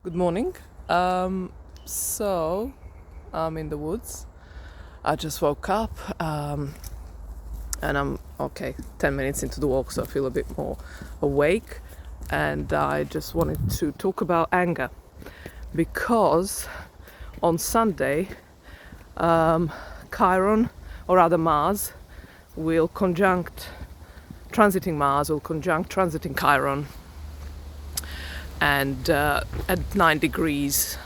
Good morning. So I'm in the woods. I just woke up and I'm okay, 10 minutes into the walk, so I feel a bit more awake. And I just wanted to talk about anger because on Sunday, Chiron, or rather Mars, will conjunct transiting Mars, will conjunct transiting Chiron, and at 9 degrees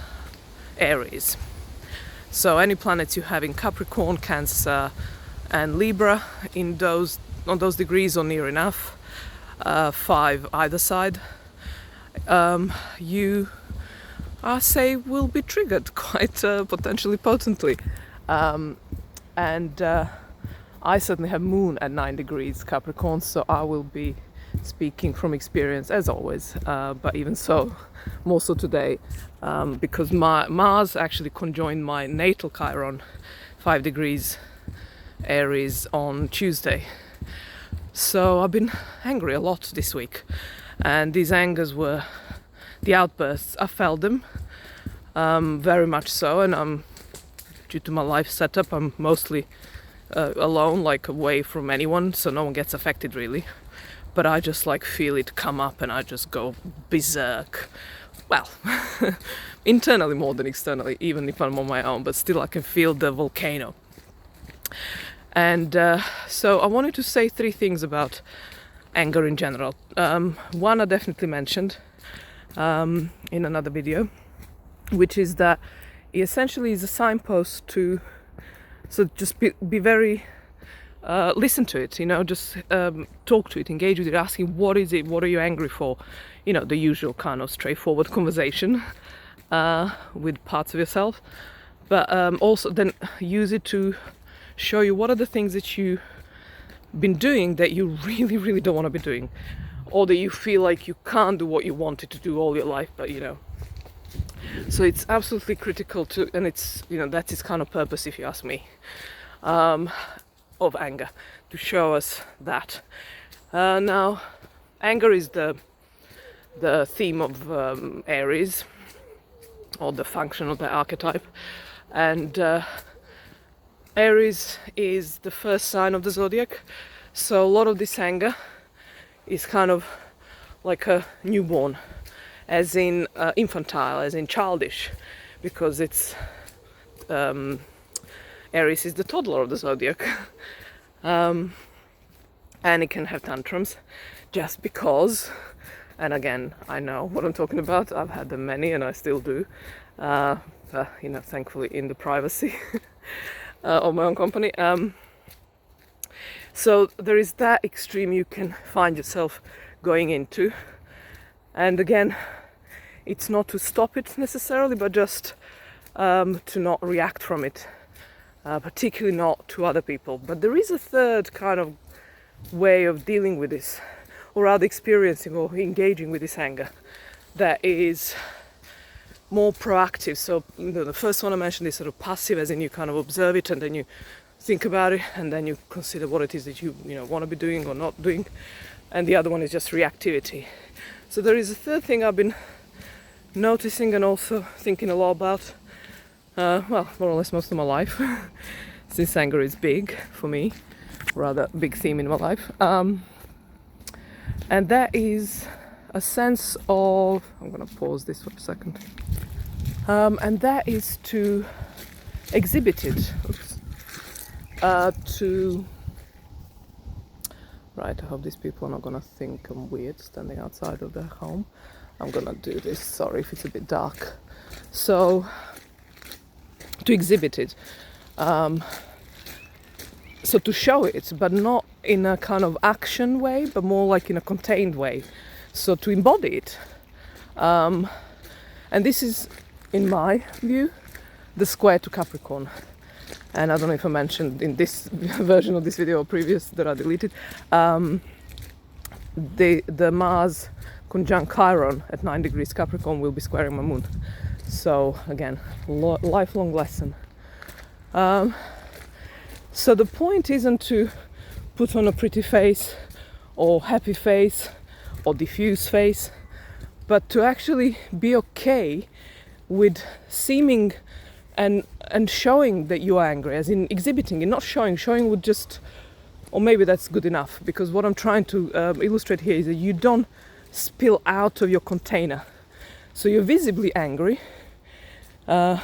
Aries. So any planets you have in Capricorn, Cancer, and Libra on those degrees or near enough, 5 either side, you I say will be triggered quite potentially potently. And I certainly have Moon at 9 degrees Capricorn, so I will be speaking from experience as always, but even so, more so today, because Mars actually conjoined my natal Chiron, 5 degrees Aries, on Tuesday. So I've been angry a lot this week, and these angers were the outbursts. I felt them very much so, and due to my life setup, I'm mostly alone, like away from anyone, so no one gets affected really. But I just like feel it come up and I just go berserk. Well, internally more than externally, even if I'm on my own, but still I can feel the volcano. And so I wanted to say 3 things about anger in general. One I definitely mentioned in another video, which is that it essentially is a signpost to, so just be very listen to it, just talk to it, engage with it, asking what is it, what are you angry for, the usual kind of straightforward conversation with parts of yourself, but also then use it to show you what are the things that you've been doing that you really, really don't want to be doing, or that you feel like you can't do what you wanted to do all your life, but so it's absolutely critical to, and it's that's its kind of purpose, if you ask me, of anger, to show us that. Now, anger is the theme of Aries, or the function of the archetype, and Aries is the first sign of the zodiac, so a lot of this anger is kind of like a newborn, as in infantile, as in childish, because it's Aries is the toddler of the zodiac, and it can have tantrums just because, and again, I know what I'm talking about, I've had them many and I still do, thankfully in the privacy of my own company. So there is that extreme you can find yourself going into, and again, it's not to stop it necessarily, but just to not react from it. Particularly not to other people. But there is a third kind of way of dealing with this, or rather experiencing or engaging with this anger, that is more proactive. So the first one I mentioned is sort of passive, as in you kind of observe it and then you think about it and then you consider what it is that you want to be doing or not doing. And the other one is just reactivity. So there is a third thing I've been noticing and also thinking a lot about, more or less most of my life, since anger is big for me, rather big theme in my life, and that is a sense of, I'm going to pause this for a second, and that is to exhibit it, right, I hope these people are not going to think I'm weird standing outside of their home. I'm going to do this, sorry if it's a bit dark. So to exhibit it, so to show it, but not in a kind of action way, but more like in a contained way, so to embody it, and this is, in my view, the square to Capricorn. And I don't know if I mentioned in this version of this video or previous that I deleted, the Mars conjunct Chiron at 9 degrees Capricorn will be squaring my Moon. So again, lifelong lesson. So the point isn't to put on a pretty face or happy face or diffuse face, but to actually be okay with seeming and showing that you are angry, as in exhibiting and not showing. Showing would just, or maybe that's good enough, because what I'm trying to illustrate here is that you don't spill out of your container. So you're visibly angry, but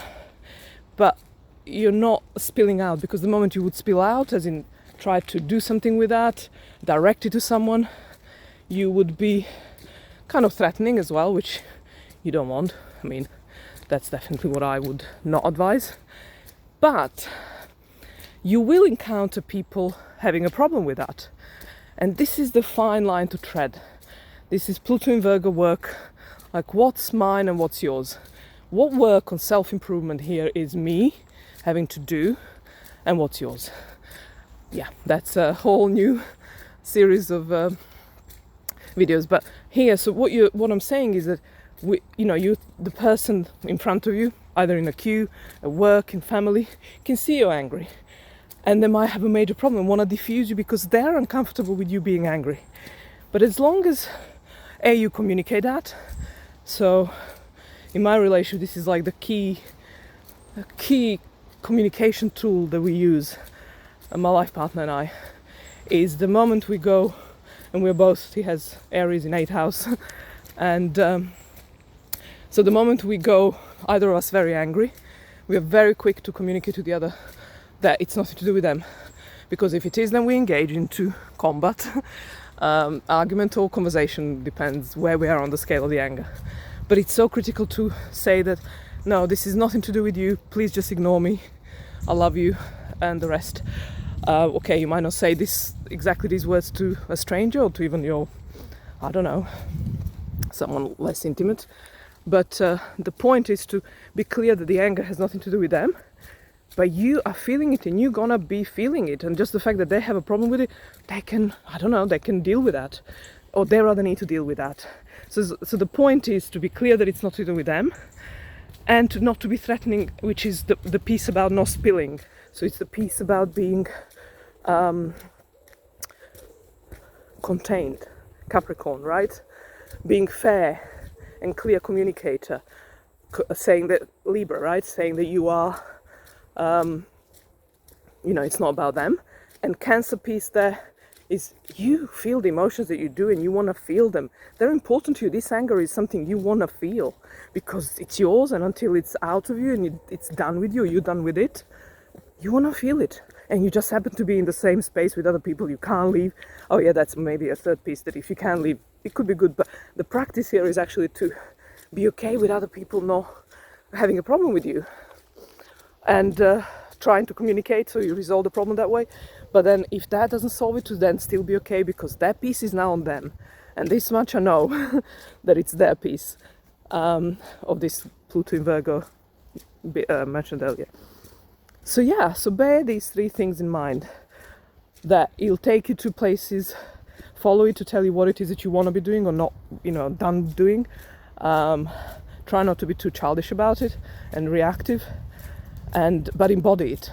you're not spilling out, because the moment you would spill out, as in try to do something with that, direct it to someone, you would be kind of threatening as well, which you don't want. I mean, that's definitely what I would not advise. But you will encounter people having a problem with that. And this is the fine line to tread. This is Pluto in Virgo work, like what's mine and what's yours. What work on self-improvement here is me having to do, and what's yours. Yeah, that's a whole new series of videos. But here, so what I'm saying is that the person in front of you, either in a queue, at work, in family, can see you're angry, and they might have a major problem, want to diffuse you because they're uncomfortable with you being angry. But as long as you communicate that, so in my relationship, this is like the key communication tool that we use, my life partner and I, is the moment we go, and we're both, he has Aries in 8th house, and so the moment we go, either of us very angry, we are very quick to communicate to the other that it's nothing to do with them. Because if it is, then we engage into combat, argument or conversation, depends where we are on the scale of the anger. But it's so critical to say that, no, this is nothing to do with you, please just ignore me, I love you, and the rest. Okay, you might not say exactly these words to a stranger, or to even your, I don't know, someone less intimate. But the point is to be clear that the anger has nothing to do with them, but you are feeling it, and you're gonna be feeling it. And just the fact that they have a problem with it, they can, I don't know, they can deal with that, or they rather need to deal with that. So the point is to be clear that it's not to do with them, and to not to be threatening, which is the piece about not spilling. So it's the piece about being contained, Capricorn, right? Being fair and clear communicator, saying that, Libra, right? Saying that you are, it's not about them. And Cancer piece there is you feel the emotions that you do, and you want to feel them. They're important to you. This anger is something you want to feel, because it's yours, and until it's out of you and it's done with you, you're done with it, you want to feel it. And you just happen to be in the same space with other people, you can't leave. Oh yeah, that's maybe a third piece, that if you can't leave, it could be good. But the practice here is actually to be okay with other people not having a problem with you, and trying to communicate so you resolve the problem that way. But then if that doesn't solve it, to then still be okay, because that piece is now on them. And this much I know, that it's their piece of this Pluto in Virgo mentioned earlier. So yeah, so bear these 3 things in mind, that it'll take you to places, follow it to tell you what it is that you want to be doing or not, done doing. Try not to be too childish about it and reactive, but embody it,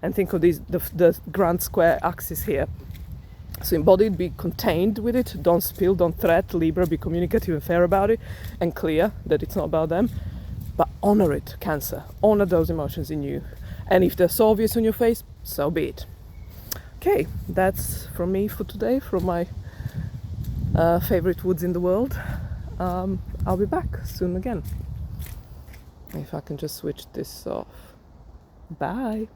and think of the grand square axis here. So embody it, be contained with it, don't spill, don't threat. Libra, be communicative and fair about it, and clear that it's not about them, but honor it, Cancer. Honor those emotions in you, and if they're so obvious on your face, so be it. Okay, that's from me for today, from my favorite woods in the world. I'll be back soon again. If I can just switch this off. Bye.